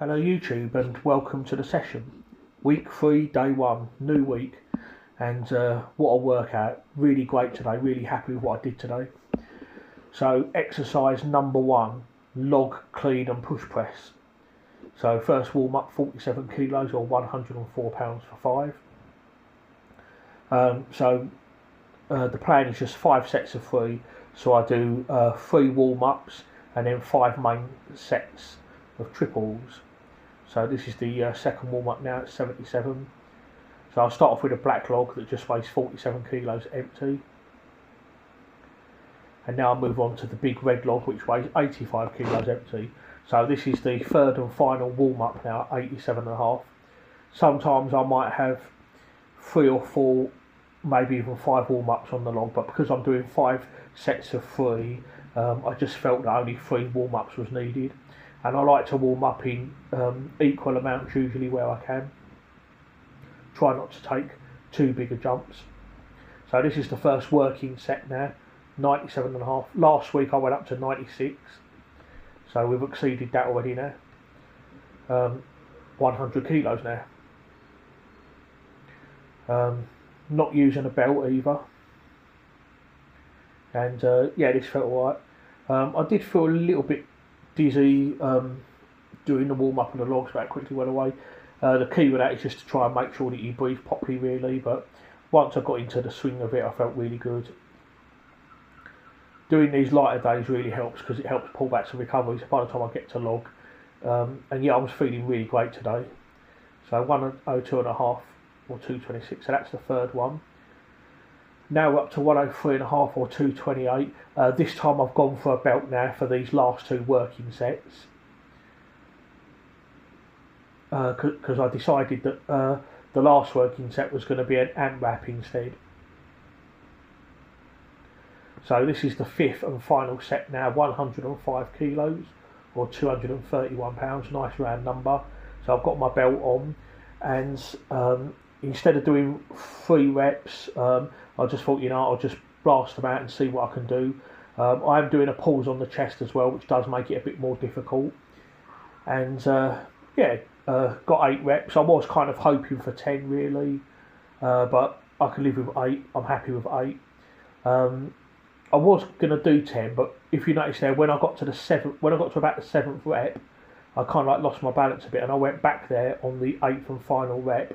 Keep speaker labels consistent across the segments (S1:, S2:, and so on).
S1: Hello YouTube and welcome to the session. Week 3, day 1, new week, and what a workout. Really great today, really happy with what I did today. So exercise number 1, log, clean and push press. So first warm up 47 kilos or 104 pounds for 5. The plan is just 5 sets of 3, so I do 3 warm ups and then 5 main sets of triples. So this is the second warm up now at 77. So I'll start off with a black log that just weighs 47 kilos empty. And now I'll move on to the big red log which weighs 85 kilos empty. So this is the third and final warm up now at 87.5. Sometimes I might have 3 or 4, maybe even 5 warm ups on the log, but because I'm doing 5 sets of 3, I just felt that only 3 warm ups was needed. And I like to warm up in equal amounts usually where I can. Try not to take too big a jumps. So this is the first working set now, 97.5. Last week I went up to 96. So we've exceeded that already now. 100 kilos now. Not using a belt either. And yeah, this felt alright. I did feel a little bit dizzy doing the warm up on the logs, but that quickly went away. The key with that is just to try and make sure that you breathe properly really, but once I got into the swing of it I felt really good. Doing these lighter days really helps because it helps pull back some recovery so by the time I get to log. And yeah, I was feeling really great today. So 102.5 or 226, so that's the third one. Now we're up to 103.5 or 228. This time I've gone for a belt now for these last 2 working sets. Because I decided that the last working set was going to be an AMRAP instead. So this is the 5th and final set now, 105 kilos or 231 pounds, nice round number. So I've got my belt on, and instead of doing 3 reps, I just thought, I'll just blast them out and see what I can do. I am doing a pulse on the chest as well, which does make it a bit more difficult. And yeah, got 8 reps. I was kind of hoping for 10 really, but I can live with 8. I'm happy with 8. I was going to do 10, but if you notice there, when I got to about the 7th rep, I kind of lost my balance a bit, and I went back there on the 8th and final rep.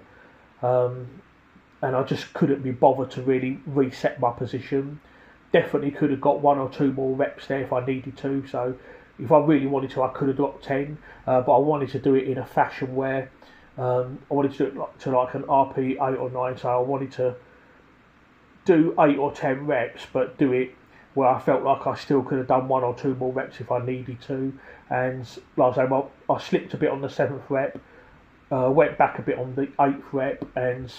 S1: And I just couldn't be bothered to really reset my position. Definitely could have got 1 or 2 more reps there if I needed to. So if I really wanted to, I could have got 10. But I wanted to do it in a fashion where I wanted to do it to like an RP 8 or 9. So I wanted to do 8 or 10 reps, but do it where I felt like I still could have done 1 or 2 more reps if I needed to. And like I say, I slipped a bit on the 7th rep. Went back a bit on the 8th rep, and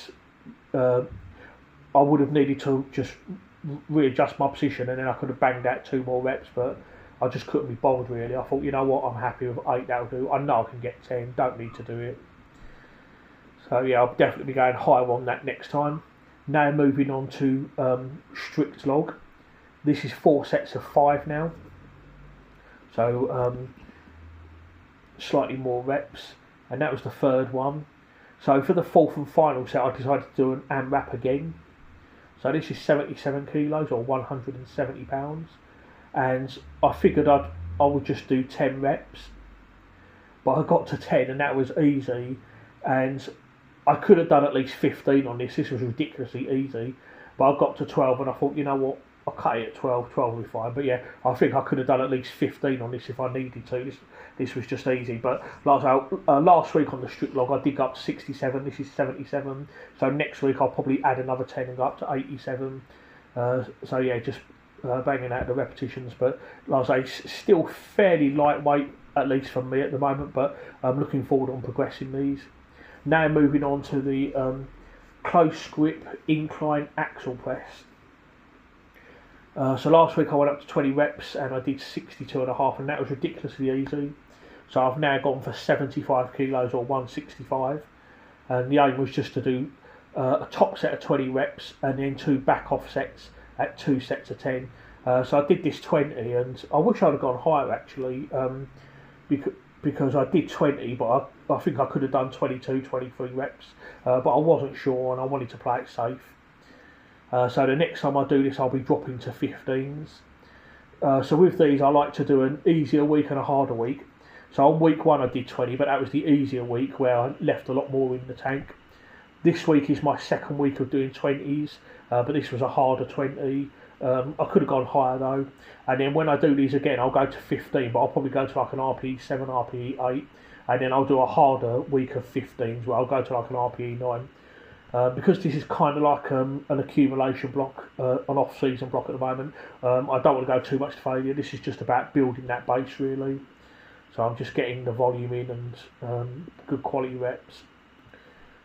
S1: I would have needed to just readjust my position, and then I could have banged out 2 more reps, but I just couldn't be bothered really. I thought, you know what, I'm happy with 8, that'll do. I know I can get 10, don't need to do it. So yeah, I'll definitely be going higher on that next time. Now moving on to strict log. This is 4 sets of 5 now. So slightly more reps. And that was the 3rd one. So for the 4th and final set, I decided to do an AMRAP again. So this is 77 kilos or 170 pounds. And I figured I would just do 10 reps. But I got to 10 and that was easy. And I could have done at least 15 on this. This was ridiculously easy. But I got to 12 and I thought, you know what? I'll cut it at 12 will be fine. But yeah, I think I could have done at least 15 on this if I needed to. This was just easy. But last week on the strict log, I did go up to 67. This is 77. So next week, I'll probably add another 10 and go up to 87. So yeah, just banging out the repetitions. But like I say, still fairly lightweight, at least for me at the moment. But I'm looking forward on progressing these. Now moving on to the close grip incline axle press. So last week I went up to 20 reps and I did 62.5, and that was ridiculously easy. So I've now gone for 75 kilos or 165, and the aim was just to do a top set of 20 reps and then 2 back off sets at 2 sets of 10. So I did this 20, and I wish I'd have gone higher actually, because because I did 20, but I think I could have done 22, 23 reps, but I wasn't sure and I wanted to play it safe. So the next time I do this, I'll be dropping to 15s. So with these, I like to do an easier week and a harder week. So on week 1 I did 20, but that was the easier week where I left a lot more in the tank. This week is my second week of doing 20s, but this was a harder 20. I could have gone higher though. And then when I do these again, I'll go to 15, but I'll probably go to like an RPE 7, RPE 8, and then I'll do a harder week of 15s where I'll go to like an RPE 9. Because this is kind of like an accumulation block, an off-season block at the moment, I don't want to go too much to failure. This is just about building that base really. So I'm just getting the volume in and good quality reps.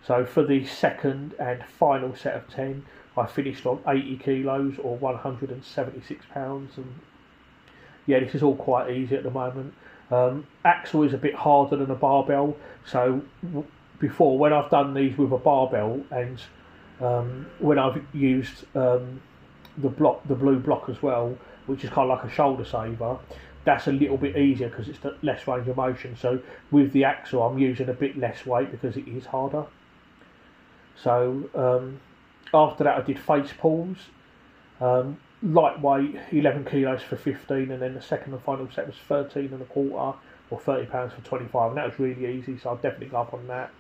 S1: So for the second and final set of 10, I finished on 80 kilos or 176 pounds. And yeah, this is all quite easy at the moment. Axle is a bit harder than a barbell. So before, when I've done these with a barbell and when I've used the blue block as well, which is kind of like a shoulder saver, that's a little bit easier because it's the less range of motion. So with the axle, I'm using a bit less weight because it is harder. So after that, I did face pulls, lightweight, 11 kilos for 15, and then the second and final set was 13 and a quarter or 30 pounds for 25, and that was really easy. So I'll definitely go up on that.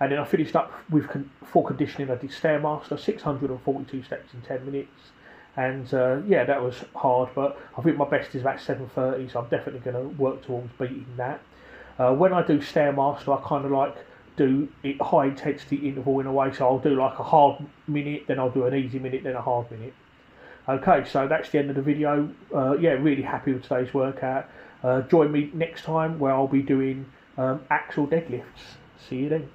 S1: And then I finished up with for conditioning. I did Stair Master, 642 steps in 10 minutes. And yeah, that was hard, but I think my best is about 730, so I'm definitely going to work towards beating that. When I do Stair Master, I kind of like do it high intensity interval in a way, so I'll do like a hard minute, then I'll do an easy minute, then a hard minute. Okay, so that's the end of the video. Yeah, really happy with today's workout. Join me next time where I'll be doing axle deadlifts. See you then.